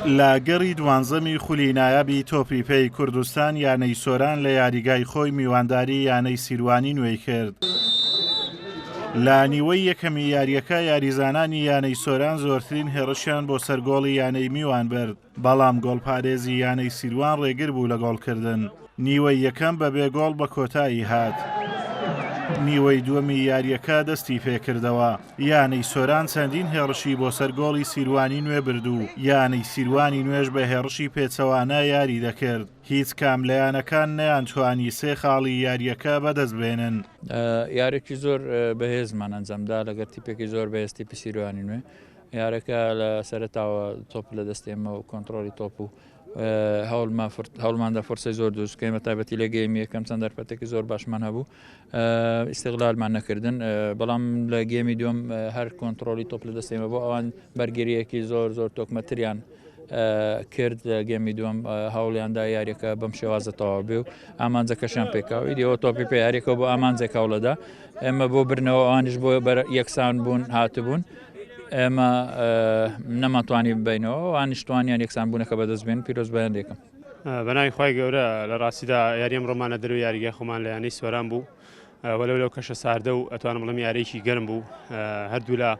لە گەڕی دوانزەمی خولی نایابی تۆپی پێی کوردستان یانەی سۆران لە یاریگای خۆی میوانداری یانەی سیروانی نوێی کرد. لە نیوەی یەکەمی یاریەکە یاریزانانی یانەی سۆران زۆرترین هێڕشیان بۆ سەرگۆڵی یانەی میوان برد، بەڵام گۆڵپارێزی یانەی سیروان ڕێگر بوو لە گۆڵکردن. نیوەی یەکەم بەبێ گۆڵ بە کۆتایی هات. نیوەی دووەمی یاریەکە دەستی پێکردەوە. یانەی سۆران چەندین هێڕشی بۆ سەرگۆڵی سیروانی نوێ بردو، یانەی سیروانی نوێژ بە هێڕشی پێچەوانە یاری دەکرد. هیچ کام لە یانەکان نەیانتوانی سێ خاڵی یاریەکە بەدەست بێنن. یارێکی زۆر بەهێزمان ئەنجامدا لەگەر تیپێکی زۆر بەهێستی سیروانی نوێ. یارەکە لە سەرەتاوە تۆپ لە دەستێمە و کۆنتترۆلی تۆپ و هەوڵماندا فۆرسەی زۆر دروستکەین بە تایبەتی لە گەیمی یەکەم چەند دەرفەتێکی زۆر باشمان هەبوو، ئیستیغلالمان نەکردن، بەڵام لە گێمی دووەم هەر کۆنتترۆلی تۆپ لە دەستێمە بۆ ئەوان بەرگریەکی زۆر تۆکمەتریان کرد. لە گێمی دووەم هەوڵیاندا یاریەکە بەم شێوازە تەواو بێ و ئامانجەکەشیان پێکاوی دیەوە تۆپی پێ یاریەکە بۆ ئامانجێک هەوڵەدا ئێمە بۆ برنەوە ئەوانیش بۆ یەکسان بوون هاتبوون. ئێمە نەماتوانی بینەوە ئەوانیشتوانیان یەکسان بوونەکە بەدەست بێن پیرۆز بەیان دێکم. بەناوی خی گەورە لە ڕاستیدا یاریم ڕۆمانە دەرو یاریگای خۆمان لە یانەی سۆران بوو، وەلو لەو کەشە ساردە و ئەتوانم بڵێم یاریکی گەرم بوو، هەردوو لە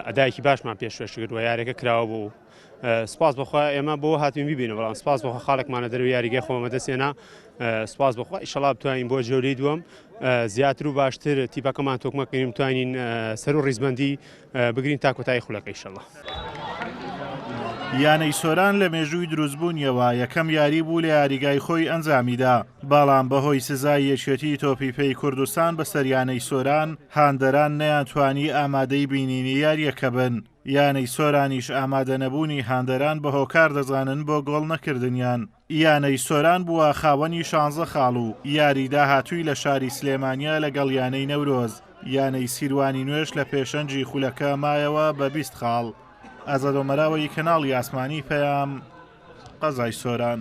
ئەدایەکی باشمان پێشوەش کرد و یاریەکە کراوە بوو. سپاس بخوا ئێمە بۆ هاتوین ببینە، بەڵام سپاس بخوا خاڵێکمانە دەرو یاریگای خۆمە دەستێنا. سپاس بخوا ئیشەڵا بتوانین بۆ جەولەی دووەم زیاتر و باشتر تیپەکەمان تۆکمەکەین بتوانین سەر و ڕیزبەندی بگرین تا کۆتایی خولەکە ئیشەڵا. یانەی سۆران لە مێژووی دروستبوونیەوە یەکەم یاری بوو لە یاریگای خۆی ئەنجامیدا، بەڵام بەهۆی سزای یەکێتی تۆپی پێی کوردستان بەسەر یانەی سۆران هاندەران نەیانتوانی ئامادەی بینینی یاریەکە بن. یانەی سۆرانیش ئامادە نەبوونی هاندەران بە هۆکار دەزانن بۆ گۆڵ نەکردنیان. یانەی سۆران بووە خاوەنی 16 خاڵ و یاری داهاتووی لە شاری سلێمانیا لەگەڵ یانەی نەورۆز. یانەی سیروانی نوێش لە پێشەنجی خولەکە مایەوە بە 20 خاڵ. ئازادۆمەراوەی کەناڵی ئاسمانی پەیام، قەزای سۆران.